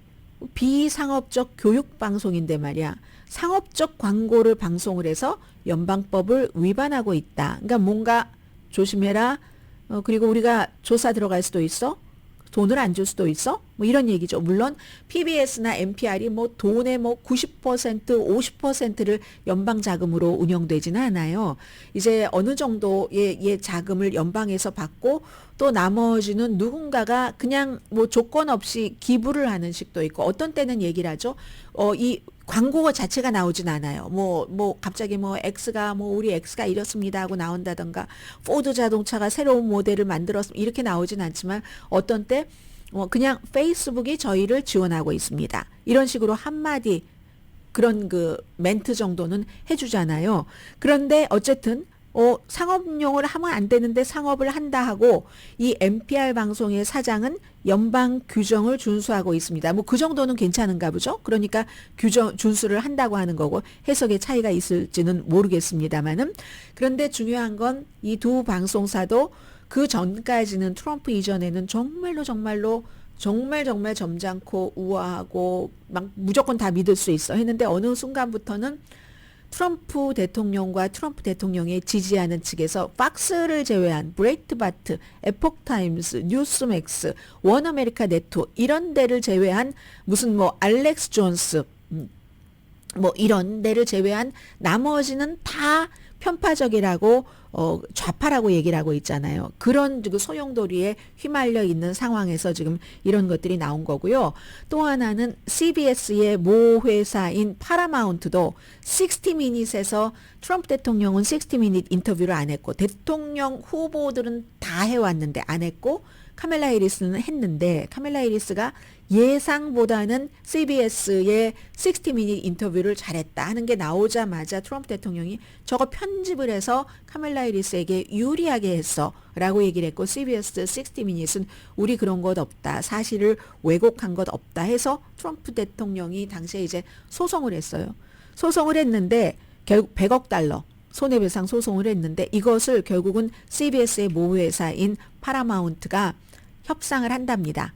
비상업적 교육방송인데 말이야. 상업적 광고를 방송을 해서 연방법을 위반하고 있다. 그러니까 뭔가 조심해라. 그리고 우리가 조사 들어갈 수도 있어. 돈을 안 줄 수도 있어. 뭐 이런 얘기죠. 물론 PBS나 NPR이 뭐 돈의 뭐 90%, 50%를 연방 자금으로 운영되지는 않아요. 이제 어느 정도의 자금을 연방에서 받고 또 나머지는 누군가가 그냥 뭐 조건 없이 기부를 하는 식도 있고 어떤 때는 얘기를 하죠. 이 광고 자체가 나오진 않아요. 뭐 갑자기 뭐 우리 X가 이렇습니다 하고 나온다던가 포드 자동차가 새로운 모델을 만들었습니다 이렇게 나오진 않지만 어떤 때 그냥 페이스북이 저희를 지원하고 있습니다. 이런 식으로 한마디 그런 멘트 정도는 해주잖아요. 그런데 어쨌든 상업용을 하면 안 되는데 상업을 한다 하고 이 NPR 방송의 사장은 연방 규정을 준수하고 있습니다. 뭐 그 정도는 괜찮은가 보죠. 그러니까 준수를 한다고 하는 거고 해석의 차이가 있을지는 모르겠습니다만은 그런데 중요한 건 이 두 방송사도 그 전까지는 트럼프 이전에는 정말 점잖고 우아하고 막 무조건 다 믿을 수 있어 했는데 어느 순간부터는 트럼프 대통령과 트럼프 대통령의 지지하는 측에서 팍스를 제외한 브레이트바트, 에폭타임스, 뉴스맥스, 원아메리카 네트워크 이런 데를 제외한 무슨 뭐 알렉스 존스 뭐 이런 데를 제외한 나머지는 다 편파적이라고 좌파라고 얘기를 하고 있잖아요. 그런 소용돌이에 휘말려 있는 상황에서 지금 이런 것들이 나온 거고요. 또 하나는 CBS의 모 회사인 파라마운트도 60미닛에서 트럼프 대통령은 60미닛 인터뷰를 안 했고 대통령 후보들은 다 해왔는데 안 했고 카멜라 해리스는 했는데 카멜라 해리스가 예상보다는 CBS의 60미닛 인터뷰를 잘했다 하는 게 나오자마자 트럼프 대통령이 저거 편집을 해서 카멜라 해리스에게 유리하게 했어 라고 얘기를 했고 CBS 60미닛은 우리 그런 것 없다. 사실을 왜곡한 것 없다 해서 트럼프 대통령이 당시에 이제 소송을 했어요. 소송을 했는데 결국 100억 달러 손해배상 소송을 했는데 이것을 결국은 CBS의 모 회사인 파라마운트가 협상을 한답니다.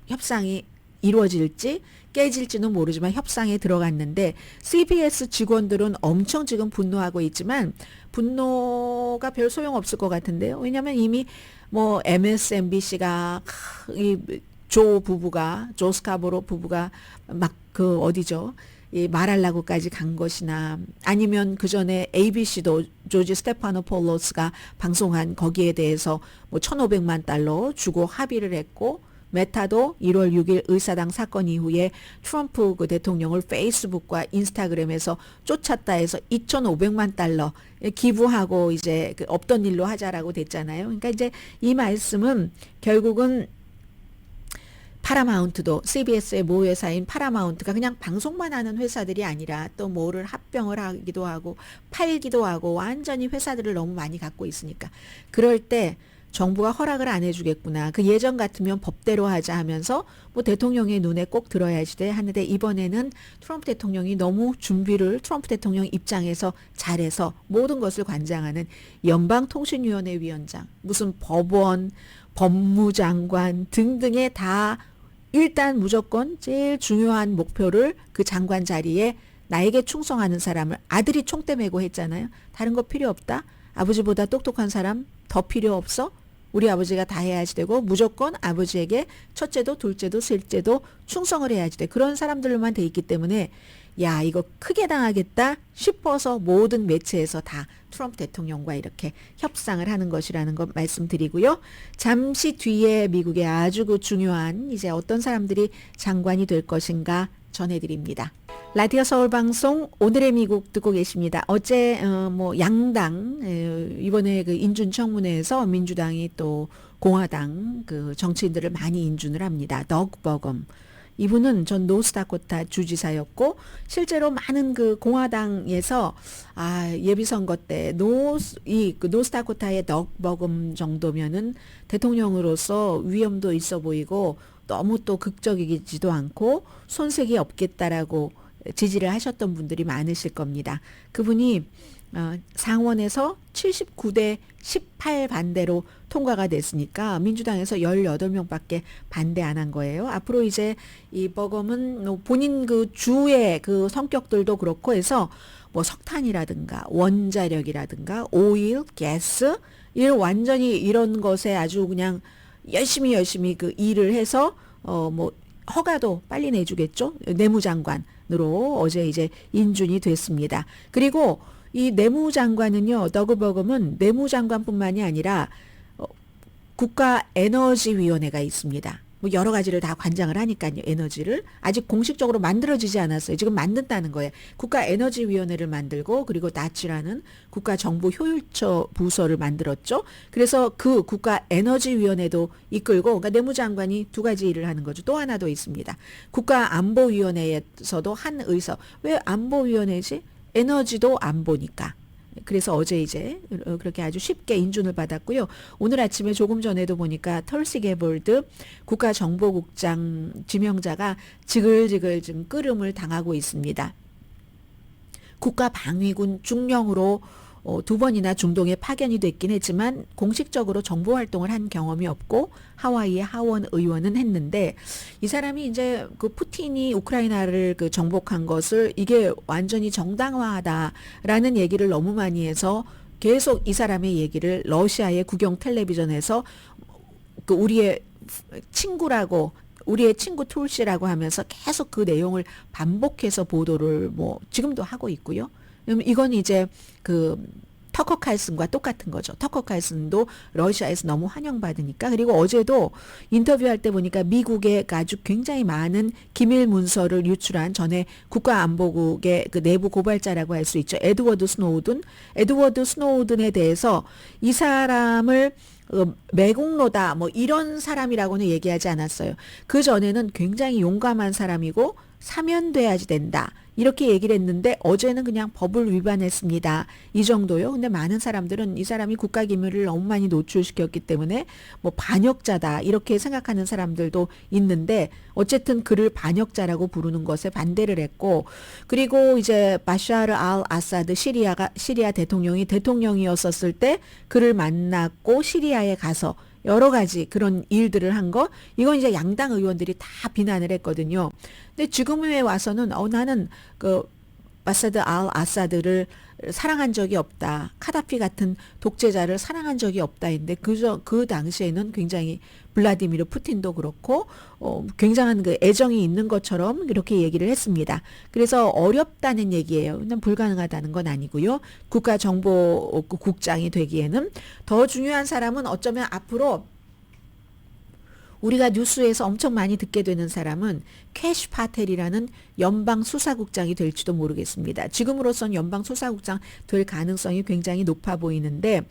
협상이 이루어질지 깨질지는 모르지만 협상에 들어갔는데 CBS 직원들은 엄청 지금 분노하고 있지만 분노가 별 소용없을 것 같은데요. 왜냐하면 이미 뭐 MSNBC가 조 스카보로 부부가 막 그 어디죠? 이 말하려고까지 간 것이나 아니면 그 전에 ABC도 조지 스테파노폴로스가 방송한 거기에 대해서 뭐 1,500만 달러 주고 합의를 했고 메타도 1월 6일 의사당 사건 이후에 트럼프 그 대통령을 페이스북과 인스타그램에서 쫓았다 해서 2,500만 달러 기부하고 이제 그 없던 일로 하자라고 됐잖아요. 그러니까 이제 이 말씀은 결국은 파라마운트도 CBS의 모 회사인 파라마운트가 그냥 방송만 하는 회사들이 아니라 또 뭐를 합병을 하기도 하고 팔기도 하고 완전히 회사들을 너무 많이 갖고 있으니까 그럴 때 정부가 허락을 안 해주겠구나. 그 예전 같으면 법대로 하자 하면서 뭐 대통령의 눈에 꼭 들어야지 돼 하는데 이번에는 트럼프 대통령이 너무 준비를 트럼프 대통령 입장에서 잘해서 모든 것을 관장하는 연방통신위원회 위원장, 무슨 법원, 법무장관 등등의 다 일단 무조건 제일 중요한 목표를 그 장관 자리에 나에게 충성하는 사람을 아들이 총대 메고 했잖아요. 다른 거 필요 없다. 아버지보다 똑똑한 사람 더 필요 없어. 우리 아버지가 다 해야지 되고 무조건 아버지에게 첫째도 둘째도 셋째도 충성을 해야지 돼. 그런 사람들로만 돼 있기 때문에 야 이거 크게 당하겠다 싶어서 모든 매체에서 다 트럼프 대통령과 이렇게 협상을 하는 것이라는 것 말씀드리고요. 잠시 뒤에 미국의 아주 그 중요한 이제 어떤 사람들이 장관이 될 것인가 전해드립니다. 라디오 서울 방송 오늘의 미국 듣고 계십니다. 어제 뭐 양당 이번에 그 인준 청문회에서 민주당이 또 공화당 그 정치인들을 많이 인준을 합니다. 덕 버검 이분은 전 노스다코타 주지사였고 실제로 많은 그 공화당에서 예비선거 때 그 노스다코타의 덕 버검 정도면은 대통령으로서 위험도 있어 보이고 너무 또 극적이지도 않고 손색이 없겠다라고 지지를 하셨던 분들이 많으실 겁니다. 그분이 상원에서 79대 18 반대로 통과가 됐으니까 민주당에서 18명밖에 반대 안 한 거예요. 앞으로 이제 이 버검은 본인 그 주의 그 성격들도 그렇고 해서 뭐 석탄이라든가 원자력이라든가 오일, 가스 완전히 이런 것에 아주 그냥 열심히 그 일을 해서 뭐 허가도 빨리 내주겠죠. 내무장관으로 어제 이제 인준이 됐습니다. 그리고 이 내무장관은요, 더그 버검은 내무장관뿐만이 아니라 국가에너지위원회가 있습니다. 뭐 여러 가지를 다 관장을 하니까요. 에너지를 아직 공식적으로 만들어지지 않았어요. 지금 만든다는 거예요. 국가에너지위원회를 만들고 그리고 나치라는 국가정보효율처 부서를 만들었죠. 그래서 그 국가에너지위원회도 이끌고 그러니까 내무장관이 두 가지 일을 하는 거죠. 또 하나 더 있습니다. 국가안보위원회에서도 한 의서. 왜 안보위원회지? 에너지도 안보니까. 그래서 어제 이제 그렇게 아주 쉽게 인준을 받았고요. 오늘 아침에 조금 전에도 보니까 털시 게볼드 국가정보국장 지명자가 지글지글 좀 끄름을 당하고 있습니다. 국가방위군 중령으로 2번이나 중동에 파견이 됐긴 했지만 공식적으로 정보활동을 한 경험이 없고 하와이의 하원 의원은 했는데 이 사람이 이제 그 푸틴이 우크라이나를 그 정복한 것을 이게 완전히 정당화하다라는 얘기를 너무 많이 해서 계속 이 사람의 얘기를 러시아의 국영 텔레비전에서 그 우리의 친구라고 우리의 친구 툴시라고 하면서 계속 그 내용을 반복해서 보도를 뭐 지금도 하고 있고요. 이건 이제 그 터커 칼슨과 똑같은 거죠. 터커 칼슨도 러시아에서 너무 환영받으니까. 그리고 어제도 인터뷰할 때 보니까 미국에 아주 굉장히 많은 기밀 문서를 유출한 전에 국가안보국의 그 내부 고발자라고 할 수 있죠. 에드워드 스노우든에 대해서 이 사람을 매국노다 뭐 이런 사람이라고는 얘기하지 않았어요. 그 전에는 굉장히 용감한 사람이고 사면돼야지 된다. 이렇게 얘기를 했는데 어제는 그냥 법을 위반했습니다. 이 정도요. 근데 많은 사람들은 이 사람이 국가기밀을 너무 많이 노출시켰기 때문에 뭐 반역자다 이렇게 생각하는 사람들도 있는데 어쨌든 그를 반역자라고 부르는 것에 반대를 했고 그리고 이제 바샤르 알 아사드 시리아 대통령이었었을 때 그를 만났고 시리아에 가서 여러 가지 그런 일들을 한 거, 이건 이제 양당 의원들이 다 비난을 했거든요. 근데 지금에 와서는 나는 그 바사드 알 아사드를 사랑한 적이 없다. 카다피 같은 독재자를 사랑한 적이 없다 했는데 그 당시에는 굉장히 블라디미르 푸틴도 그렇고 굉장한 그 애정이 있는 것처럼 이렇게 얘기를 했습니다. 그래서 어렵다는 얘기예요. 그냥 불가능하다는 건 아니고요. 국가정보국장이 되기에는 더 중요한 사람은 어쩌면 앞으로 우리가 뉴스에서 엄청 많이 듣게 되는 사람은 캐시 파텔이라는 연방수사국장이 될지도 모르겠습니다. 지금으로선 연방수사국장 될 가능성이 굉장히 높아 보이는데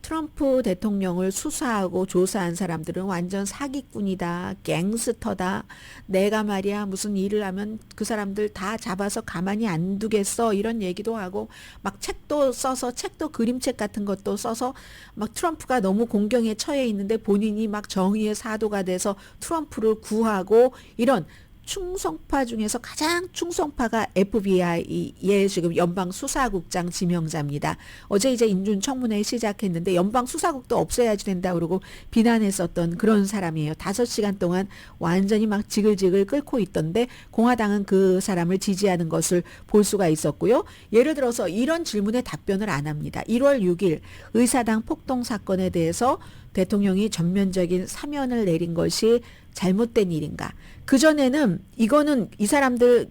트럼프 대통령을 수사하고 조사한 사람들은 완전 사기꾼이다, 갱스터다, 내가 말이야 무슨 일을 하면 그 사람들 다 잡아서 가만히 안 두겠어 이런 얘기도 하고 막 책도 써서 책도 그림책 같은 것도 써서 막 트럼프가 너무 공경에 처해 있는데 본인이 막 정의의 사도가 돼서 트럼프를 구하고 이런 충성파 중에서 가장 충성파가 FBI의 지금 연방수사국장 지명자입니다. 어제 이제 인준청문회 시작했는데 연방수사국도 없애야지 된다 그러고 비난했었던 그런 사람이에요. 5시간 동안 완전히 막 지글지글 끓고 있던데 공화당은 그 사람을 지지하는 것을 볼 수가 있었고요. 예를 들어서 이런 질문에 답변을 안 합니다. 1월 6일 의사당 폭동 사건에 대해서 대통령이 전면적인 사면을 내린 것이 잘못된 일인가? 그전에는 이거는 이 사람들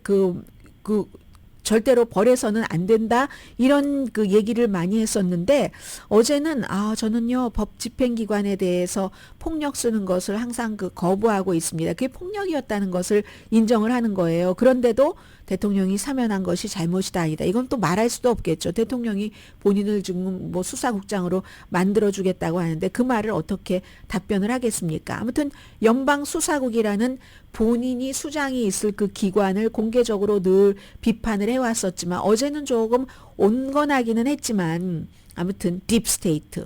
절대로 벌해서는 안 된다 이런 그 얘기를 많이 했었는데 어제는 저는요 법 집행기관에 대해서 폭력 쓰는 것을 항상 거부하고 있습니다. 그게 폭력이었다는 것을 인정을 하는 거예요. 그런데도 대통령이 사면한 것이 잘못이다 아니다. 이건 또 말할 수도 없겠죠. 대통령이 본인을 지금 뭐 수사국장으로 만들어주겠다고 하는데 그 말을 어떻게 답변을 하겠습니까? 아무튼 연방수사국이라는 본인이 수장이 있을 그 기관을 공개적으로 늘 비판을 해왔었지만 어제는 조금 온건하기는 했지만 아무튼 딥스테이트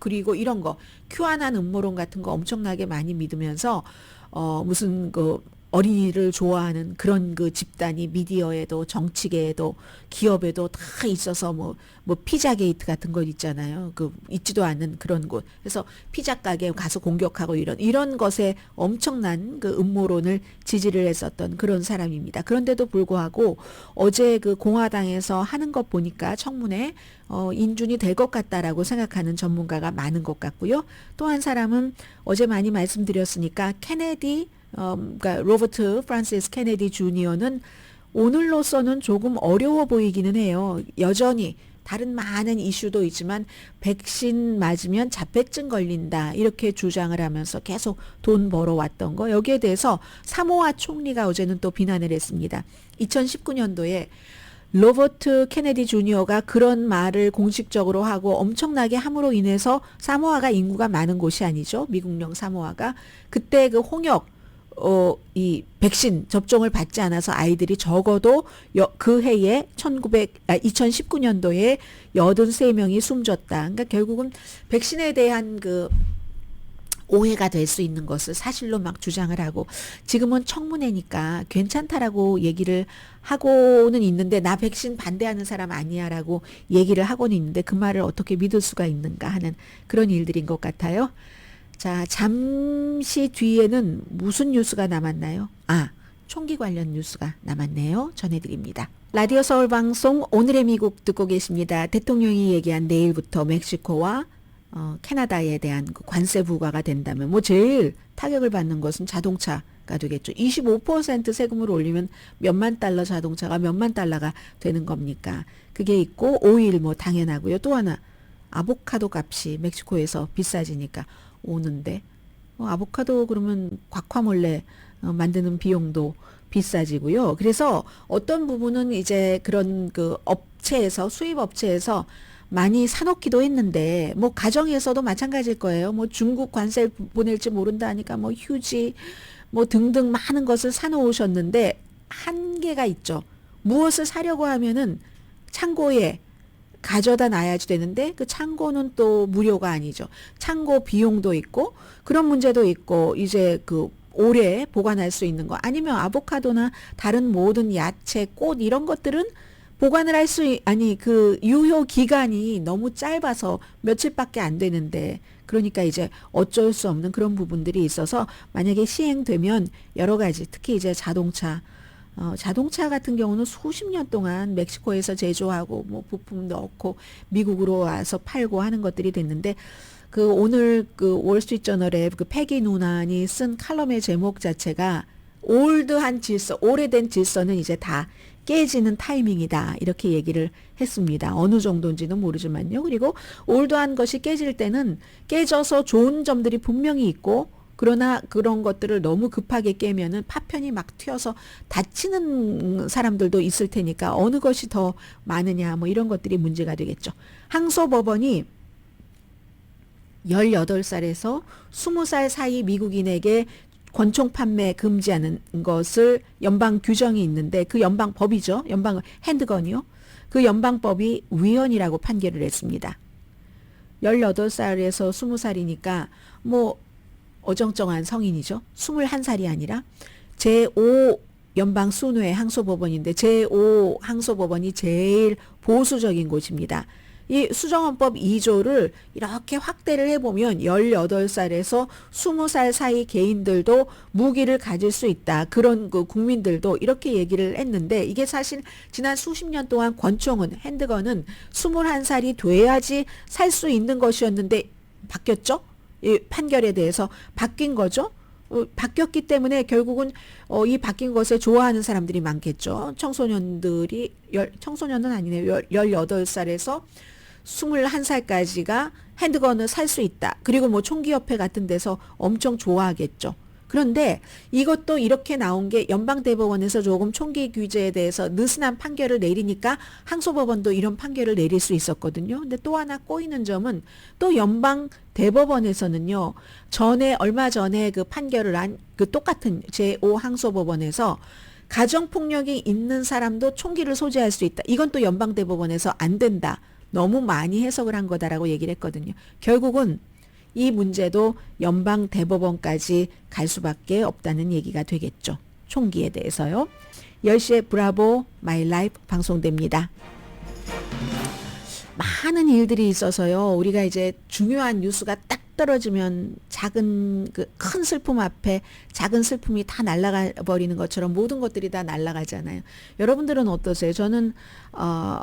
그리고 이런 거 큐아난 음모론 같은 거 엄청나게 많이 믿으면서 무슨 어린이를 좋아하는 그런 그 집단이 미디어에도 정치계에도 기업에도 다 있어서 뭐 피자 게이트 같은 거 있잖아요. 있지도 않는 그런 곳. 그래서 피자 가게 가서 공격하고 이런 것에 엄청난 그 음모론을 지지를 했었던 그런 사람입니다. 그런데도 불구하고 어제 그 공화당에서 하는 것 보니까 청문회 인준이 될 것 같다라고 생각하는 전문가가 많은 것 같고요. 또 한 사람은 어제 많이 말씀드렸으니까 그러니까 로버트 프란시스 케네디 주니어는 오늘로서는 조금 어려워 보이기는 해요. 여전히 다른 많은 이슈도 있지만 백신 맞으면 자폐증 걸린다 이렇게 주장을 하면서 계속 돈 벌어왔던 거 여기에 대해서 사모아 총리가 어제는 또 비난을 했습니다. 2019년도에 로버트 케네디 주니어가 그런 말을 공식적으로 하고 엄청나게 함으로 인해서 사모아가 인구가 많은 곳이 아니죠. 미국령 사모아가 그때 그 홍역 이 백신 접종을 받지 않아서 아이들이 적어도 그 해에 2019년도에 83명이 숨졌다. 그러니까 결국은 백신에 대한 그 오해가 될 수 있는 것을 사실로 막 주장을 하고 지금은 청문회니까 괜찮다라고 얘기를 하고는 있는데 나 백신 반대하는 사람 아니야라고 얘기를 하고는 있는데 그 말을 어떻게 믿을 수가 있는가 하는 그런 일들인 것 같아요. 자, 잠시 뒤에는 무슨 뉴스가 남았나요? 총기 관련 뉴스가 남았네요. 전해드립니다. 라디오 서울 방송 오늘의 미국 듣고 계십니다. 대통령이 얘기한 내일부터 멕시코와 캐나다에 대한 그 관세 부과가 된다면 제일 타격을 받는 것은 자동차가 되겠죠. 25% 세금을 올리면 몇만 달러 자동차가 몇만 달러가 되는 겁니까? 그게 있고 오일 당연하고요. 또 하나 아보카도 값이 멕시코에서 비싸지니까 오는데 아보카도 그러면 곽화몰래 만드는 비용도 비싸지고요. 그래서 어떤 부분은 이제 그런 그 업체에서 수입 업체에서 많이 사놓기도 했는데 가정에서도 마찬가지일 거예요. 중국 관세 보낼지 모른다 하니까 휴지 등등 많은 것을 사놓으셨는데 한계가 있죠. 무엇을 사려고 하면은 창고에 가져다 놔야지 되는데 그 창고는 또 무료가 아니죠. 창고 비용도 있고 그런 문제도 있고 이제 오래 보관할 수 있는 거 아니면 아보카도나 다른 모든 야채, 꽃 이런 것들은 보관을 할 수 그 유효 기간이 너무 짧아서 며칠밖에 안 되는데 그러니까 이제 어쩔 수 없는 그런 부분들이 있어서 만약에 시행되면 여러 가지 특히 이제 자동차 자동차 같은 경우는 수십 년 동안 멕시코에서 제조하고 뭐 부품 넣고 미국으로 와서 팔고 하는 것들이 됐는데 그 오늘 그 월스트리트저널의 그 패기 누난이 쓴 칼럼의 제목 자체가 올드한 질서, 오래된 질서는 이제 다 깨지는 타이밍이다. 이렇게 얘기를 했습니다. 어느 정도인지는 모르지만요. 그리고 올드한 것이 깨질 때는 깨져서 좋은 점들이 분명히 있고 그러나 그런 것들을 너무 급하게 깨면은 파편이 막 튀어서 다치는 사람들도 있을 테니까 어느 것이 더 많으냐 뭐 이런 것들이 문제가 되겠죠. 항소법원이 18살에서 20살 사이 미국인에게 권총 판매 금지하는 것을 연방 규정이 있는데 그 연방법이죠. 연방 핸드건이요. 그 연방법이 위헌이라고 판결을 했습니다. 18살에서 20살이니까 뭐 어정쩡한 성인이죠. 21살이 아니라 제5 연방 순회 항소법원인데 제5 항소법원이 제일 보수적인 곳입니다. 이 수정헌법 2조를 이렇게 확대를 해보면 18살에서 20살 사이 개인들도 무기를 가질 수 있다. 그런 그 국민들도 이렇게 얘기를 했는데 이게 사실 지난 수십 년 동안 권총은 핸드건은 21살이 돼야지 살 수 있는 것이었는데 바뀌었죠? 이 판결에 대해서 바뀐 거죠. 바뀌었기 때문에 결국은 이 바뀐 것에 좋아하는 사람들이 많겠죠. 청소년들이 청소년은 아니네요. 18살에서 21살까지가 핸드건을 살 수 있다. 그리고 뭐 총기협회 같은 데서 엄청 좋아하겠죠. 그런데 이것도 이렇게 나온 게 연방대법원에서 조금 총기 규제에 대해서 느슨한 판결을 내리니까 항소법원도 이런 판결을 내릴 수 있었거든요. 근데 또 하나 꼬이는 점은 또 연방대법원에서는요. 얼마 전에 그 판결을 한 그 똑같은 제5 항소법원에서 가정폭력이 있는 사람도 총기를 소지할 수 있다. 이건 또 연방대법원에서 안 된다. 너무 많이 해석을 한 거다라고 얘기를 했거든요. 결국은 이 문제도 연방대법원까지 갈 수밖에 없다는 얘기가 되겠죠. 총기에 대해서요. 10시에 브라보 마이 라이프 방송됩니다. 많은 일들이 있어서요. 우리가 이제 중요한 뉴스가 딱 떨어지면 작은 그 큰 슬픔 앞에 작은 슬픔이 다 날아가 버리는 것처럼 모든 것들이 다 날아가잖아요. 여러분들은 어떠세요? 저는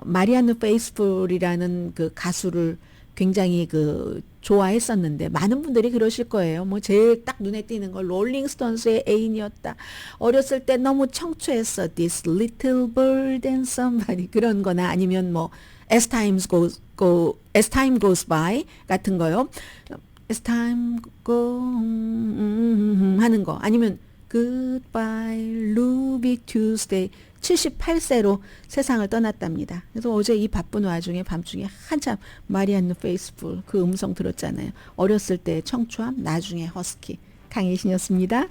마리아느 페이스풀이라는 그 가수를 굉장히 그 좋아했었는데 많은 분들이 그러실 거예요. 뭐 제일 딱 눈에 띄는 걸 롤링스톤스의 애인이었다. 어렸을 때 너무 청초했어. This little bird and somebody 그런 거나 아니면 뭐 As time goes by 같은 거요. As time go 하는 거 아니면 Goodbye Ruby Tuesday 78세로 세상을 떠났답니다. 그래서 어제 이 바쁜 와중에 밤중에 한참 마리아느 페이스풀 그 음성 들었잖아요. 어렸을 때 청초함 나중에 허스키 강혜신이었습니다.